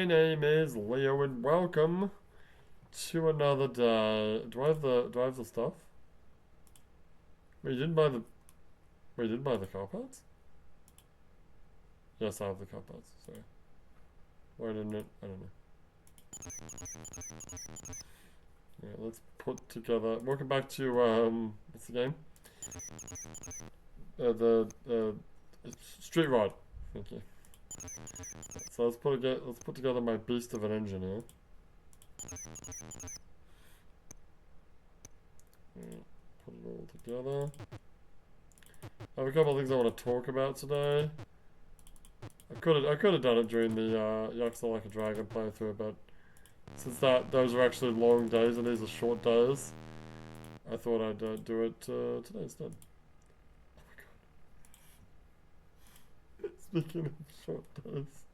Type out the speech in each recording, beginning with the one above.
name is Leo and welcome to another day. Do I have the stuff? Wait, you didn't buy the Wait, you didn't buy the car parts? Yes, I have the car parts, sorry. Why didn't it? I don't know. Yeah, let's put together welcome back to what's the game? The Street Rod. Thank you. So let's put together my beast of an engine here. Yeah, put it all together. I have a couple of things I want to talk about today. I could have done it during the Yakuza Like a Dragon playthrough, but since those are actually long days and these are short days, I thought I'd do it today instead. Oh my god! Speaking of short days,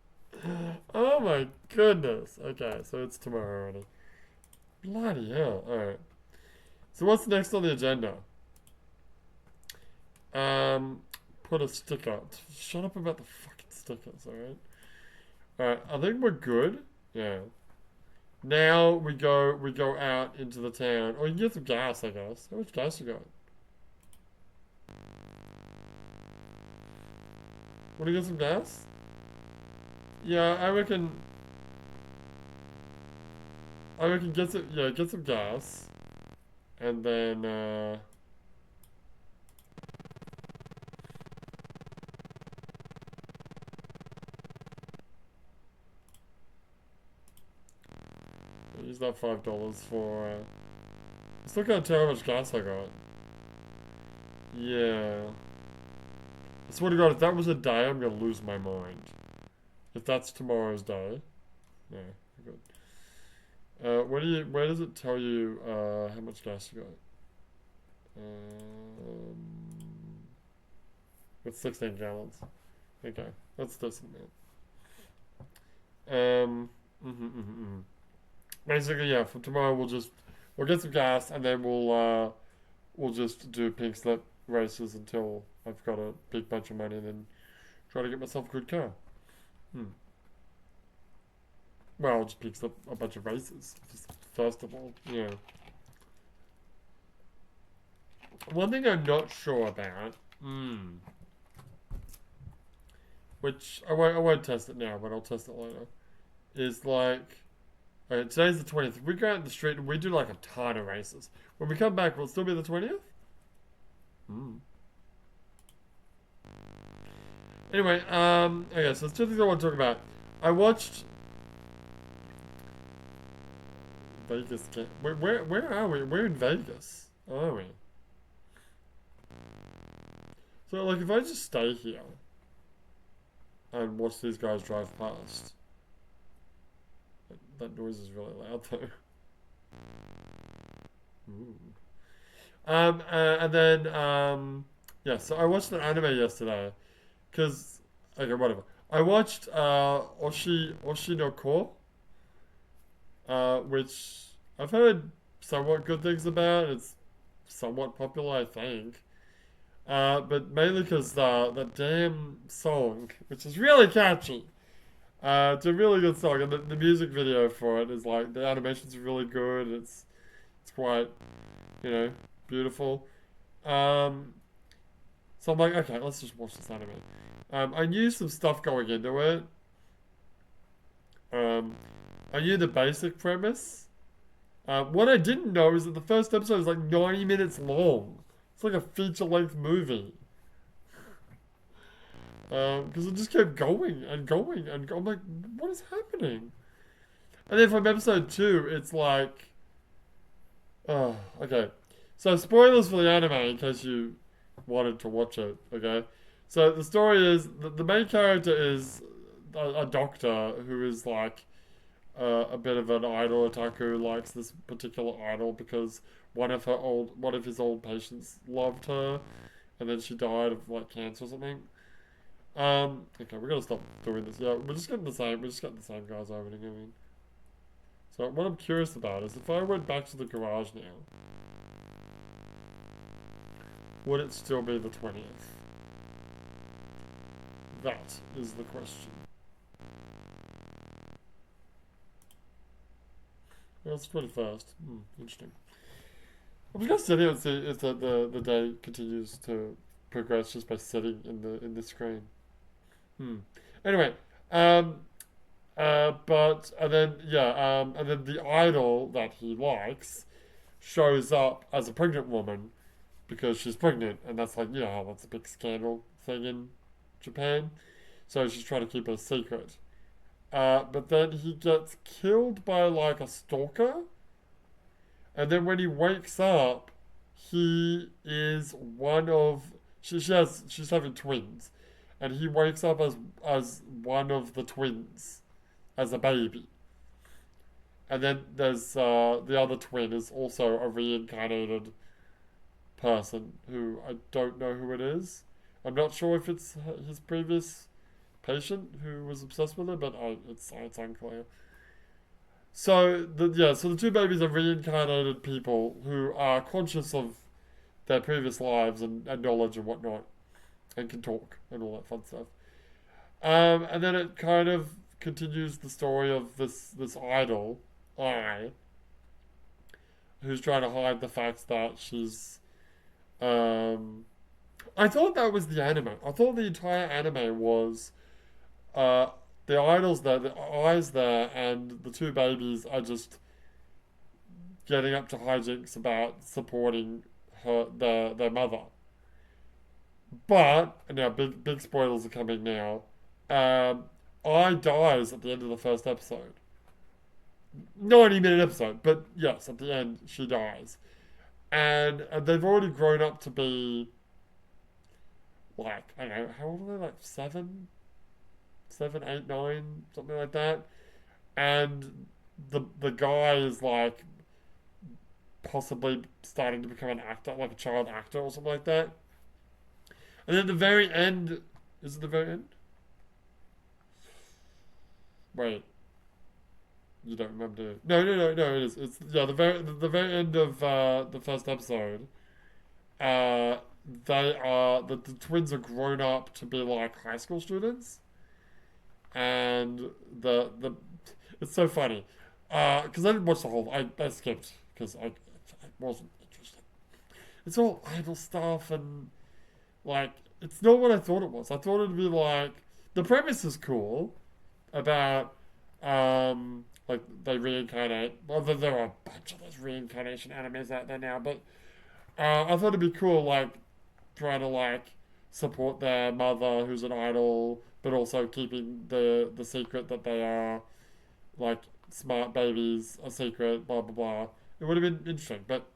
oh my goodness. Okay, so it's tomorrow already. Bloody hell! All right. So what's next on the agenda? Put a sticker. Shut up about the fucking stickers, alright? Alright, I think we're good. Yeah. Now we go out into the town. Or you can get some gas, I guess. How much gas you got? Want to get some gas? Yeah, I reckon get some gas. And then use that $5 for I still can't tell how much gas I got. Yeah. I swear to God, if that was a day, I'm gonna lose my mind. If that's tomorrow's day. Yeah, good. Where does it tell you, how much gas you got? It's 16 gallons. Okay, that's decent, man. Basically, yeah, for tomorrow we'll get some gas and then we'll just do pink slip races until I've got a big bunch of money and then try to get myself a good car. Well, I'll just pink slip a bunch of races, just first of all, yeah. One thing I'm not sure about, which I won't test it now, but I'll test it later, is like, today's the 20th. If we go out in the street and we do like a ton of races, when we come back, will it still be the 20th? Anyway, okay, so there's two things I want to talk about. I watched Vegas. Where are we? We're in Vegas, are we? So, like, if I just stay here and watch these guys drive past, that noise is really loud though. Ooh. And then, yeah, so I watched an anime yesterday, because, okay, whatever. I watched, Oshi no Ko, which I've heard somewhat good things about. It's somewhat popular, I think. But mainly because the damn song, which is really catchy. It's a really good song, and the music video for it is like the animation's really good. It's quite, you know, beautiful. Um, so I'm like, okay, let's just watch this anime. I knew some stuff going into it. Um, I knew the basic premise. What I didn't know is that the first episode is like 90 minutes long. It's like a feature-length movie. Because it just kept going and going and going. I'm like, what is happening? And then from episode 2, it's like, oh, okay. So spoilers for the anime in case you wanted to watch it. Okay. So the story is the main character is a doctor who is like a bit of an idol otaku, likes this particular idol because one of his old patients loved her, and then she died of like cancer or something. Okay, we're gonna stop doing this. Yeah, we're just getting the same guys over and again. So what I'm curious about is if I went back to the garage now, would it still be the 20th? That is the question. That's 21st. Interesting. I'm just gonna sit here and see if the day continues to progress just by sitting in the screen. Hmm. Anyway, um, but and then the idol that he likes shows up as a pregnant woman because she's pregnant, and that's like that's a big scandal thing in Japan. So she's trying to keep it a secret. But then he gets killed by like a stalker, and then when he wakes up, he is one of she's having twins, and he wakes up as one of the twins as a baby. And then there's the other twin is also a reincarnated person who I don't know who it is. I'm not sure if it's his previous patient who was obsessed with it, but it's unclear. So the two babies are reincarnated people who are conscious of their previous lives and knowledge and whatnot, and can talk and all that fun stuff. And then it kind of continues the story of this idol, I, who's trying to hide the fact that she's. Um, I thought that was the anime. I thought the entire anime was uh, the idols there, the eyes there, and the two babies are just getting up to hijinks about supporting their mother. But now big spoilers are coming now. Um, I dies at the end of the first episode. 90-minute episode, but yes, at the end she dies, and they've already grown up to be like I don't know how old are they, like seven, 8, 9, something like that, and the guy is like possibly starting to become an actor, like a child actor or something like that. And then the very end, is it the very end? Wait, you don't remember? No. It is. It's the very end of the first episode. Uh, they are the twins are grown up to be like high school students, and the it's so funny. Because I didn't watch the whole. I skipped because I wasn't interested. It's all idol stuff and like it's not what I thought it was. I thought it'd be like the premise is cool about like they reincarnate. Well, there are a bunch of those reincarnation animes out there now, but I thought it'd be cool like trying to like support their mother who's an idol, but also keeping the secret that they are like smart babies a secret. Blah blah blah. It would have been interesting, but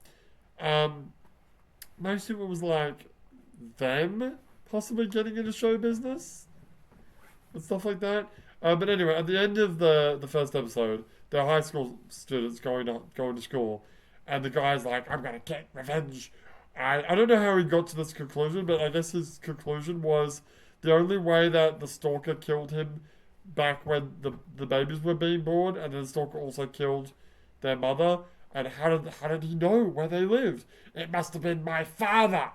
um, most of it was like them possibly getting into show business and stuff like that. But anyway, at the end of the first episode, they're high school students going to school, and the guy's like, "I'm gonna get revenge." I don't know how he got to this conclusion, but I guess his conclusion was the only way that the stalker killed him back when the babies were being born, and then the stalker also killed their mother. And how did he know where they lived? It must have been my father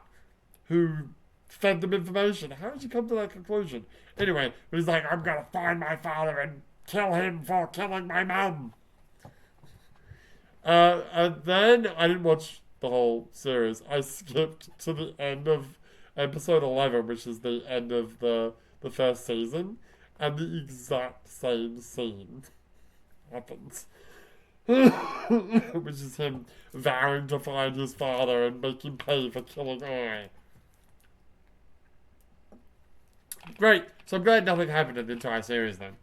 who fed them information. How did you come to that conclusion? Anyway, but he's like, I'm gonna find my father and kill him for killing my mum. And then I didn't watch the whole series. I skipped to the end of episode 11, which is the end of the first season, and the exact same scene happens. Which is him vowing to find his father and make him pay for killing I. Great. So I'm glad nothing happened in the entire series then.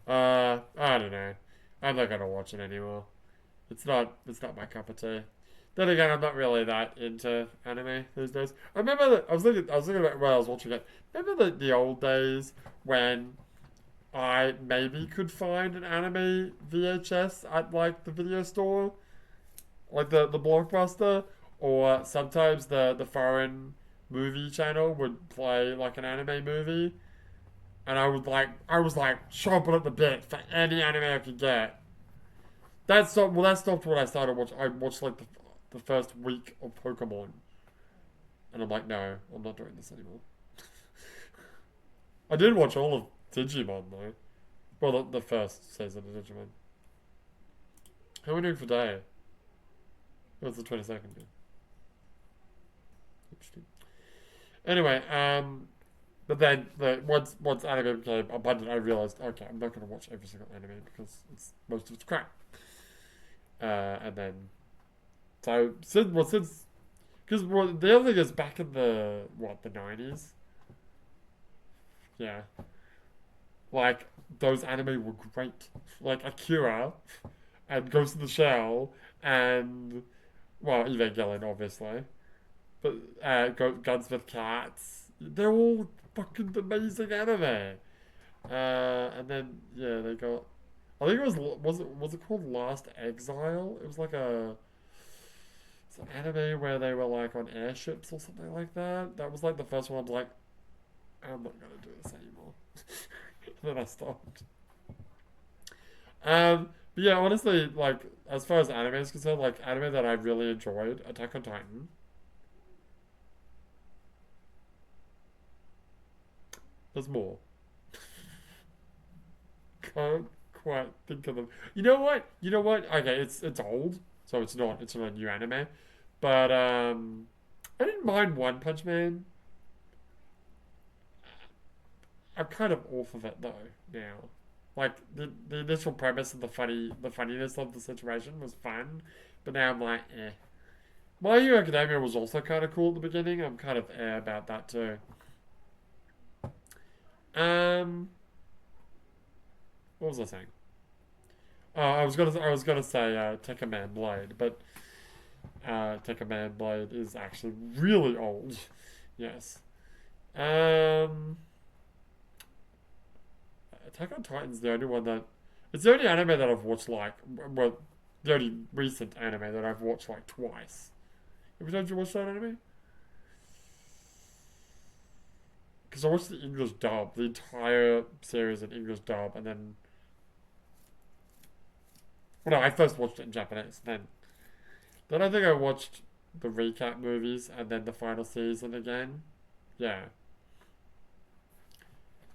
I don't know. I'm not gonna watch it anymore. It's not my cup of tea. Then again, I'm not really that into anime these days. I remember that I was thinking about when I was watching it. Remember the old days when I maybe could find an anime VHS at like the video store, like the Blockbuster, or sometimes the foreign movie channel would play like an anime movie, and I was like chomping at the bit for any anime I could get. That stopped when I started watching. I watched like the first week of Pokemon, and I'm like, no, I'm not doing this anymore. I did watch all of Digimon though. Well, the first season of Digimon. How are we doing for day? It was the 22nd. Yeah. Interesting. Anyway, but then once anime became abundant, I realized, okay, I'm not going to watch every single anime because most of it's crap. And then since because the other thing is back in the 90s, yeah, like those anime were great, like Akira and Ghost in the Shell and well Evangelion obviously, but Gunsmith Cats, they're all fucking amazing anime. And then yeah, they got. I think it was it called Last Exile? It was like it's an anime where they were like on airships or something like that. That was like the first one. I was like, I'm not gonna do this anymore. Then I stopped. But yeah, honestly, like as far as anime is concerned, like anime that I really enjoyed, Attack on Titan. There's more. Can't quite think of them. You know what? You know what? Okay, it's old, so it's not a new anime. But I didn't mind One Punch Man. I'm kind of off of it though now. Like the initial premise and the funniness of the situation was fun, but now I'm like, eh. My Hero Academia was also kind of cool at the beginning. I'm kind of eh about that too. Um, what was I saying? Oh, I was gonna say Tekka Man Blade, but Tekka Man Blade is actually really old. Yes. Um, Attack on Titan's the only one that it's the only anime that I've watched like well, the only recent anime that I've watched like twice. Every time you watch that anime? Because I watched the English dub, the entire series in English dub, and then well, no, I first watched it in Japanese. Then I think I watched the recap movies and then the final season again. Yeah.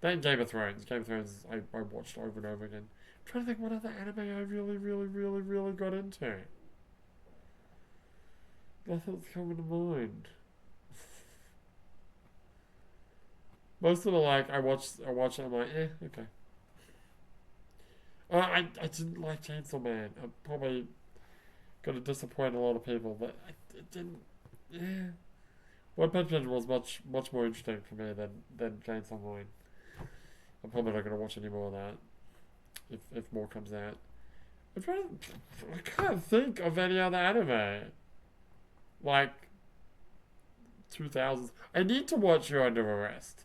Then Game of Thrones. Game of Thrones I watched over and over again. I'm trying to think what other anime I really, really, really, really got into. Nothing's coming to mind. Most of them are like I watch it, I'm like, okay. I didn't like Chainsaw Man. I'm probably gonna disappoint a lot of people, but it didn't. Yeah, One Punch Man was much more interesting for me than Chainsaw Man. I'm probably not gonna watch any more of that if more comes out. I'm trying to. I can't think of any other anime like 2000s. I need to watch You Under Arrest.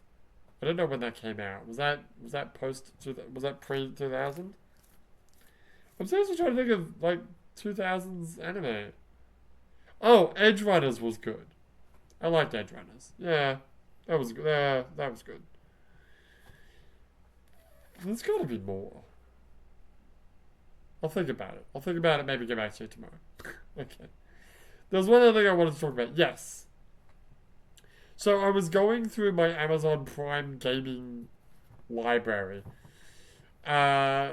I don't know when that came out. Was that was that pre 2000? I'm seriously trying to think of like 2000s anime. Oh, Edge Runners was good. I liked Edge Runners. Yeah, that was good. That was good. There's got to be more. I'll think about it. I'll think about it. Maybe get back to you tomorrow. Okay. There's one other thing I wanted to talk about. Yes. So I was going through my Amazon Prime gaming library, uh,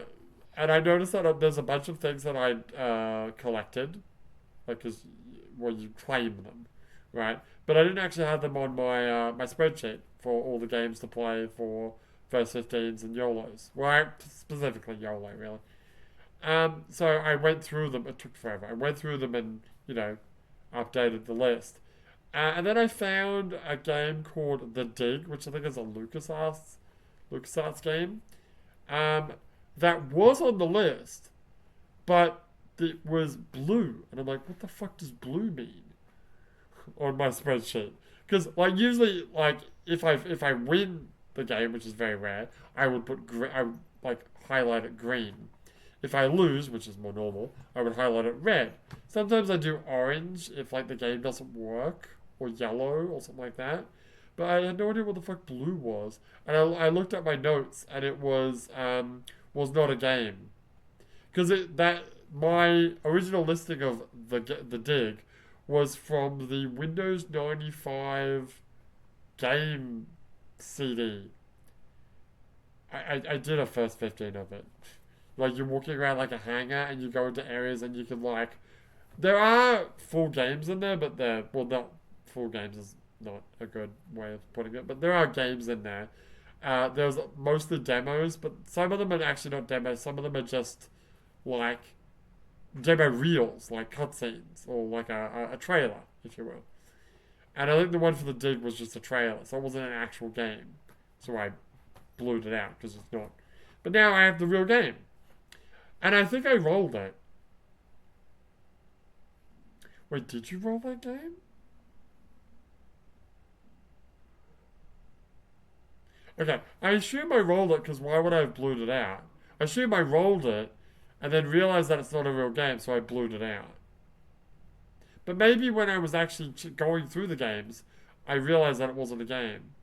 and I noticed that there's a bunch of things that I collected, like because well you claim them, right? But I didn't actually have them on my spreadsheet for all the games to play for first 15s and YOLOs. Well, specifically YOLO, really. So I went through them. It took forever. I went through them and updated the list. And then I found a game called The Dig, which I think is a LucasArts game. Um, that was on the list, but it was blue, and I'm like, what the fuck does blue mean on my spreadsheet? Because like usually, like if I win the game, which is very rare, I would I would like highlight it green. If I lose, which is more normal, I would highlight it red. Sometimes I do orange if like the game doesn't work, or yellow or something like that. But I had no idea what the fuck blue was, and I looked at my notes, and it was not a game because it that my original listing of the dig was from the Windows 95 game CD, I did a first 15 of it. Like you're walking around like a hangar and you go into areas and you can like there are full games in there, but they're well not full games is not a good way of putting it, but there are games in there. There's mostly demos, but some of them are actually not demos. Some of them are just like demo reels, like cutscenes, or like a trailer, if you will. And I think the one for the Dig was just a trailer, so it wasn't an actual game. So I blew it out because it's not. But now I have the real game. And I think I rolled it. Wait, did you roll that game? Okay, I assume I rolled it because why would I have blued it out? I assume I rolled it and then realized that it's not a real game, so I blued it out. But maybe when I was actually going through the games, I realized that it wasn't a game.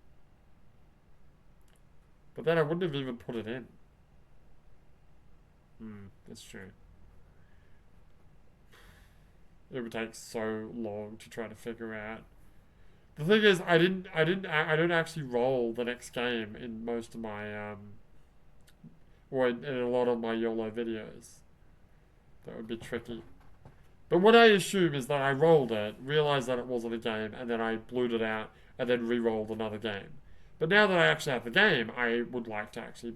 But then I wouldn't have even put it in. That's true. It would take so long to try to figure out. The thing is, I don't actually roll the next game in most of my or in a lot of my YOLO videos. That would be tricky. But what I assume is that I rolled it, realized that it wasn't a game, and then I blued it out, and then re-rolled another game. But now that I actually have the game, I would like to actually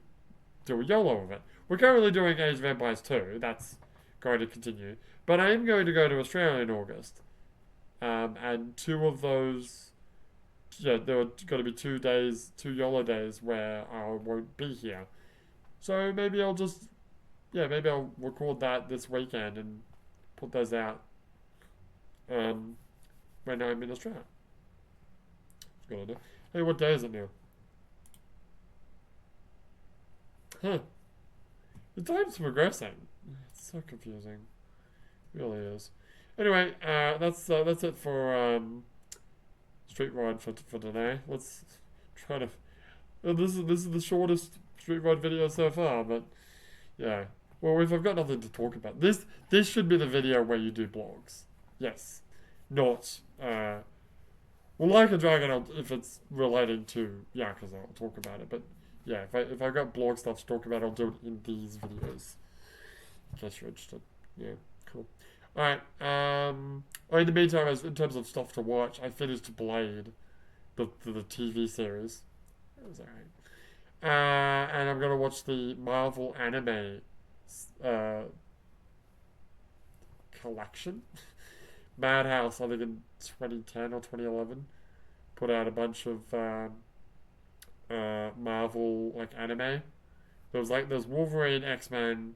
do a YOLO of it. We're currently doing Age of Empires 2. That's going to continue. But I am going to go to Australia in August. And two of those, yeah, there are going to be 2 days, 2 YOLO days where I won't be here. So maybe I'll just, yeah, maybe I'll record that this weekend and put those out um, when I'm in Australia. Good idea. Hey, what day is it now? Huh. The time's progressing. It's so confusing. It really is. Anyway, that's it for Street Ride for today. Let's try to. This is the shortest Street Ride video so far, but yeah. Well, if I've got nothing to talk about, this should be the video where you do blogs. Yes, not well, like a dragon. If it's relating to Yakuza, I'll talk about it. But yeah, if I've got blog stuff to talk about, I'll do it in these videos. In case you're interested. Yeah, cool. All right. In the meantime, in terms of stuff to watch, I finished Blade, the TV series. It was alright. And I'm gonna watch the Marvel anime uh, collection. Madhouse, I think in 2010 or 2011, put out a bunch of Marvel like anime. There's Wolverine, X-Men,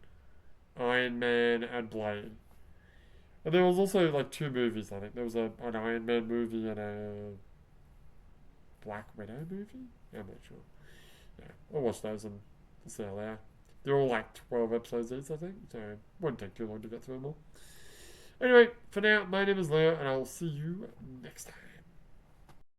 Iron Man, and Blade. And there was also like two movies. I think there was an Iron Man movie and a Black Widow movie. I'm not sure. Yeah, I'll watch those and see how they are. They're all like 12 episodes each, I think, so it won't take too long to get through them all. Anyway, for now, my name is Leo, and I'll see you next time.